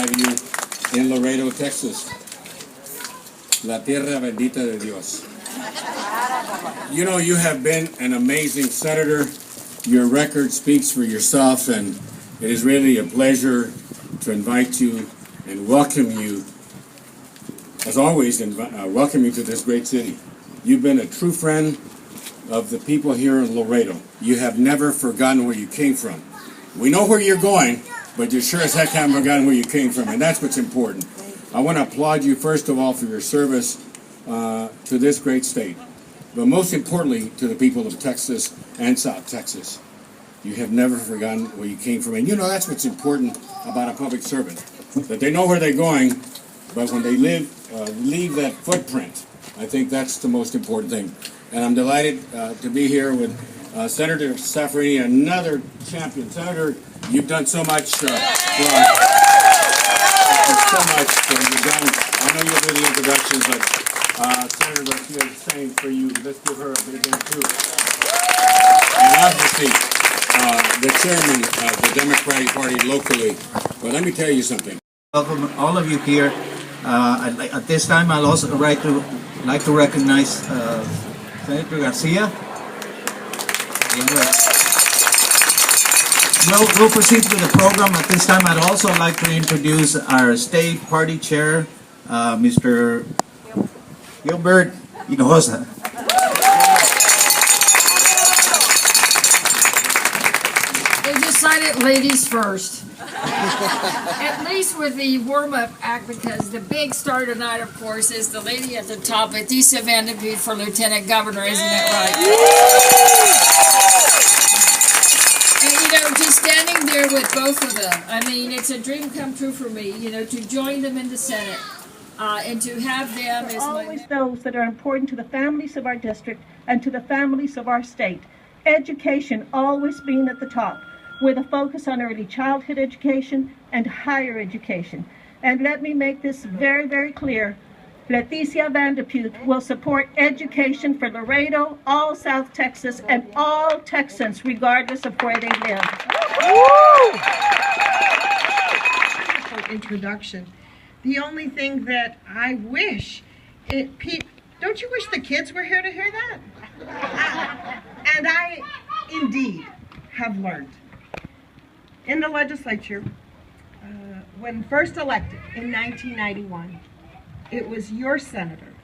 have you in Laredo, Texas. La tierra bendita de Dios. You know, you have been an amazing senator. Your record speaks for yourself, and it is really a pleasure to invite you and welcome you, as always, welcome you to this great city. You've been a true friend of the people here in Laredo. You have never forgotten where you came from. We know where you're going, but you sure as heck haven't forgotten where you came from, and that's what's important. I want to applaud you, first of all, for your service to this great state, but most importantly, to the people of Texas and South Texas. You have never forgotten where you came from, and you know that's what's important about a public servant, that they know where they're going, but when they leave that footprint, I think that's the most important thing. And I'm delighted to be here with Senator Safrarini, another champion. Senator, you've done so much for us. So much you've done. I know you'll do the introductions, but Senator Leticia is saying for you, let's give her a big hand too. And obviously, the chairman of the Democratic Party locally. But let me tell you something. Welcome all of you here. At this time, I'd also like to recognize Senator Garcia. We'll proceed with the program. At this time, I'd also like to introduce our state party chair, Mr. Gilbert Hinojosa. They decided ladies first. At least with the warm-up act, because the big star tonight, of course, is the lady at the top, Leticia for Lieutenant Governor, isn't it right? And, you know, just standing there with both of them, I mean, it's a dream come true for me, you know, to join them in the Senate and to have them as always those that are important to the families of our district and to the families of our state. Education always being at the top, with a focus on early childhood education and higher education. And let me make this very, very clear. Leticia will support education for Laredo, all South Texas, and all Texans, regardless of where they live. Introduction. The only thing that I wish, Pete, don't you wish the kids were here to hear that? And I, indeed, have learned. In the legislature, when first elected in 1991, it was your senator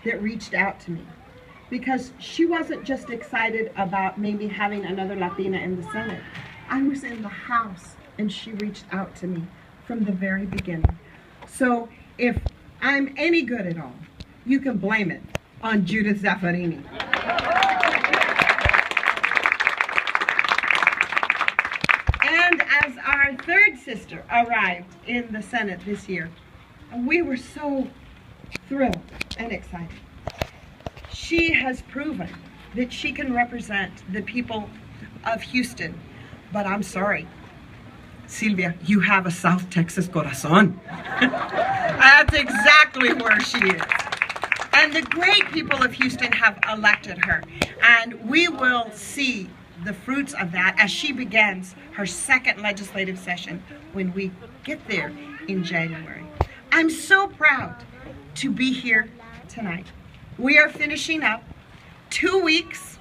that reached out to me, because she wasn't just excited about maybe having another Latina in the Senate. I was in the House and she reached out to me from the very beginning. So if I'm any good at all, you can blame it on Judith Safrarini. And as our third sister arrived in the Senate this year, we were so thrilled and excited. She has proven that she can represent the people of Houston, but I'm sorry, Silvia, you have a South Texas corazón. That's exactly where she is. And the great people of Houston have elected her, and we will see the fruits of that as she begins her second legislative session when we get there in January. I'm so proud to be here tonight. We are finishing up 2 weeks,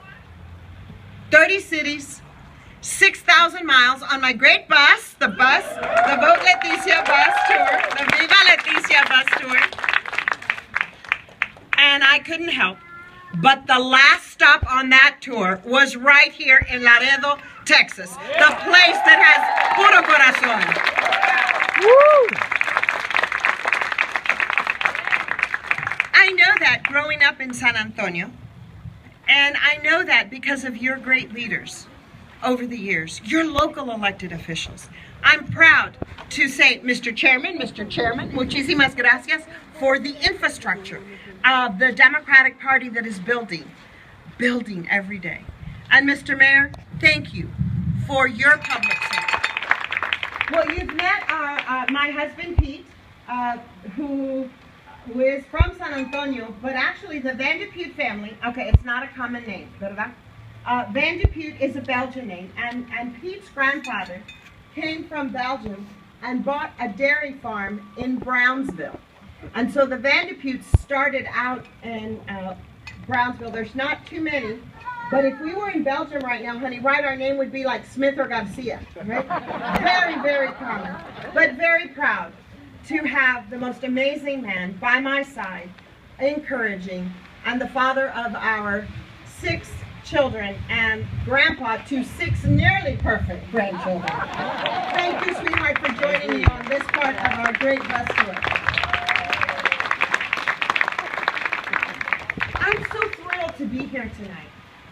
30 cities, 6,000 miles on my great bus, the Vote Leticia bus tour, the Viva Leticia bus tour. And I couldn't help, but the last stop on that tour was right here in Laredo, Texas, the place that has puro corazón. Woo! I know that growing up in San Antonio, and I know that because of your great leaders over the years, your local elected officials. I'm proud to say, Mr. Chairman, muchísimas gracias for the infrastructure of the Democratic Party that is building every day. And Mr. Mayor, thank you for your public service. Well, you've met my husband, Pete, who is from San Antonio, but actually the Van de Putte family, okay, it's not a common name, ¿verdad? Van de Putte is a Belgian name, and Pete's grandfather came from Belgium and bought a dairy farm in Brownsville. And so the Vandeputes started out in Brownsville. There's not too many, but if we were in Belgium right now, honey, right, our name would be like Smith or Garcia, right? Very, very common, but very proud to have the most amazing man by my side, encouraging, and the father of our 6 children and grandpa to 6 nearly perfect grandchildren. Thank you, sweetheart, for joining me on this part of our great bus tour. I'm so thrilled to be here tonight.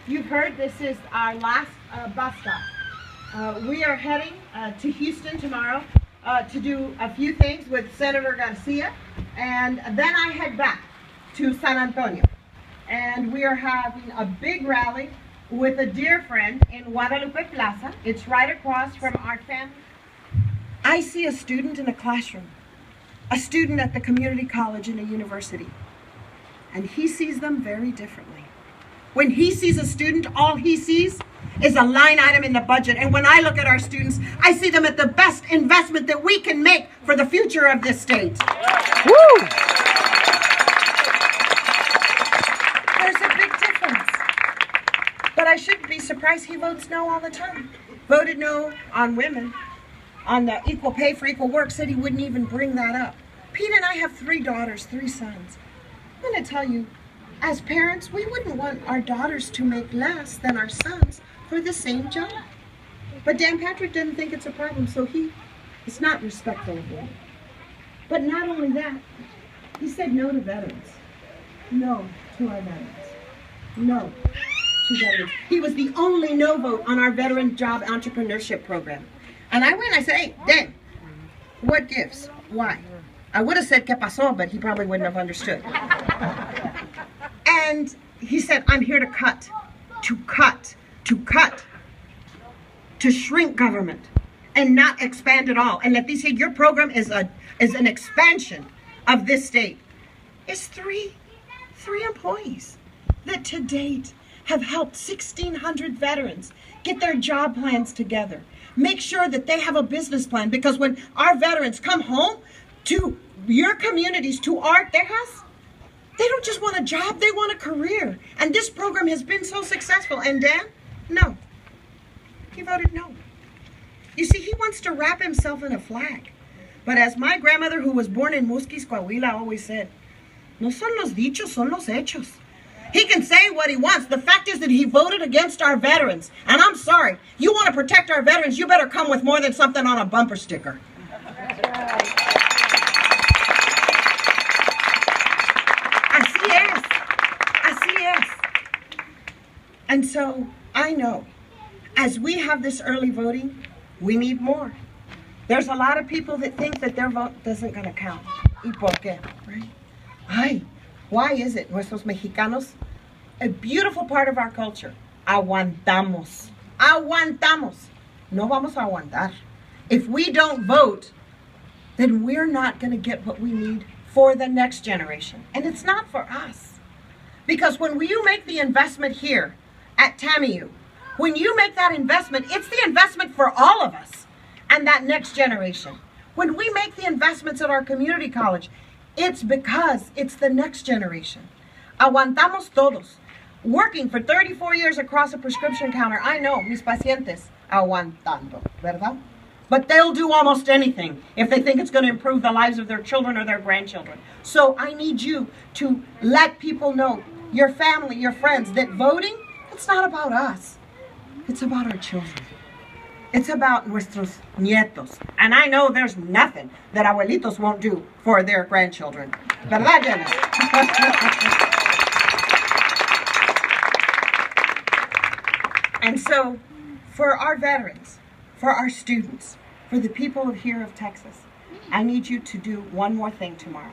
You've heard this is our last bus stop. We are heading to Houston tomorrow to do a few things with Senator Garcia, and then I head back to San Antonio. And we are having a big rally with a dear friend in Guadalupe Plaza. It's right across from our family. I see a student in a classroom, a student at the community college and a university, and he sees them very differently. When he sees a student, all he sees is a line item in the budget. And when I look at our students, I see them at the best investment that we can make for the future of this state. Woo! But I shouldn't be surprised he votes no all the time. Voted no on women, on the equal pay for equal work, said he wouldn't even bring that up. Pete and I have 3 daughters, 3 sons. I'm going to tell you, as parents, we wouldn't want our daughters to make less than our sons for the same job. But Dan Patrick didn't think it's a problem, so he is not respectful of women. But not only that, he said no to veterans. No to our veterans. No. He was the only no vote on our veteran job entrepreneurship program. And I went, I said, hey, Dan, what gives? Why? I would have said, ¿Qué pasó? But he probably wouldn't have understood. And he said, I'm here to cut, to shrink government and not expand at all. And Leticia, your program is an expansion of this state. It's three employees that to date have helped 1,600 veterans get their job plans together. Make sure that they have a business plan, because when our veterans come home to your communities, to their house, they don't just want a job, they want a career. And this program has been so successful. And Dan, no. He voted no. You see, he wants to wrap himself in a flag. But as my grandmother, who was born in Musquis, Coahuila, always said, no son los dichos, son los hechos. He can say what he wants. The fact is that he voted against our veterans. And I'm sorry, you want to protect our veterans, you better come with more than something on a bumper sticker. Así es. And so I know, as we have this early voting, we need more. There's a lot of people that think that their vote isn't going to count. ¿Y por qué? Right? Ay. Why is it, nuestros mexicanos, a beautiful part of our culture, aguantamos. No vamos a aguantar. If we don't vote, then we're not going to get what we need for the next generation. And it's not for us. Because when you make the investment here at TAMIU, when you make that investment, it's the investment for all of us and that next generation. When we make the investments at our community college, it's because it's the next generation. Aguantamos todos. Working for 34 years across a prescription counter, I know, mis pacientes, aguantando, ¿verdad? But they'll do almost anything if they think it's going to improve the lives of their children or their grandchildren. So I need you to let people know, your family, your friends, that voting, it's not about us. It's about our children. It's about nuestros nietos. And I know there's nothing that abuelitos won't do for their grandchildren. ¿Verdad, Jenna? And so, for our veterans, for our students, for the people here of Texas, I need you to do one more thing tomorrow.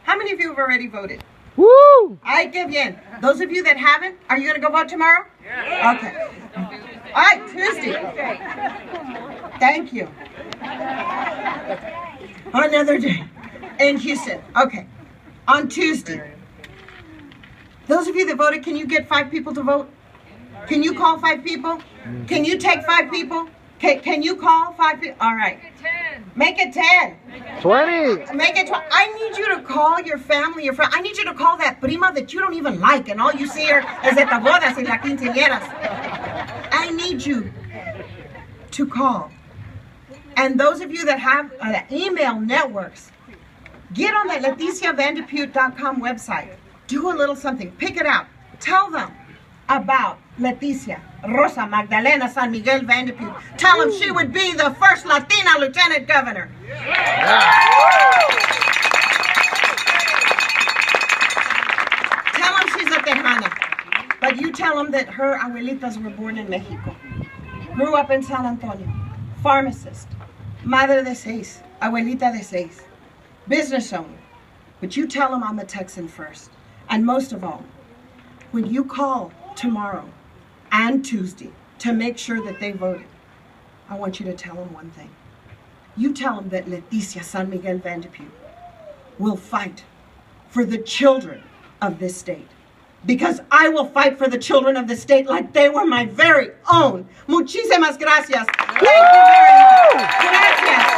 How many of you have already voted? Woo! I give in. Those of you that haven't, are you going to go vote tomorrow? Yeah. Okay. All right, Tuesday. Thank you. Another day in Houston. Okay. On Tuesday. Those of you that voted, can you get 5 people to vote? Can you call 5 people? Can you take 5 people? Can you call 5 people? All right. 10. Make it 10. 20. Make it 20. I need you to call your family, your friend. I need you to call that prima that you don't even like, and all you see her is at the bodas y la quinceañeras. I need you to call. And those of you that have email networks, get on that LeticiaVanDepute.com website. Do a little something. Pick it out. Tell them about Leticia Rosa Magdalena San Miguel Vandepute. Tell them she would be the first Latina lieutenant governor. Tell them she's a Tejana. But you tell them that her abuelitas were born in Mexico. Grew up in San Antonio. Pharmacist. Madre de seis. Abuelita de seis. Business owner. But you tell them I'm a Texan first. And most of all, when you call tomorrow and Tuesday to make sure that they voted, I want you to tell them one thing. You tell them that Leticia San Miguel Vandepute will fight for the children of this state. Because I will fight for the children of the state like they were my very own. Muchísimas gracias. Thank you very much. Gracias.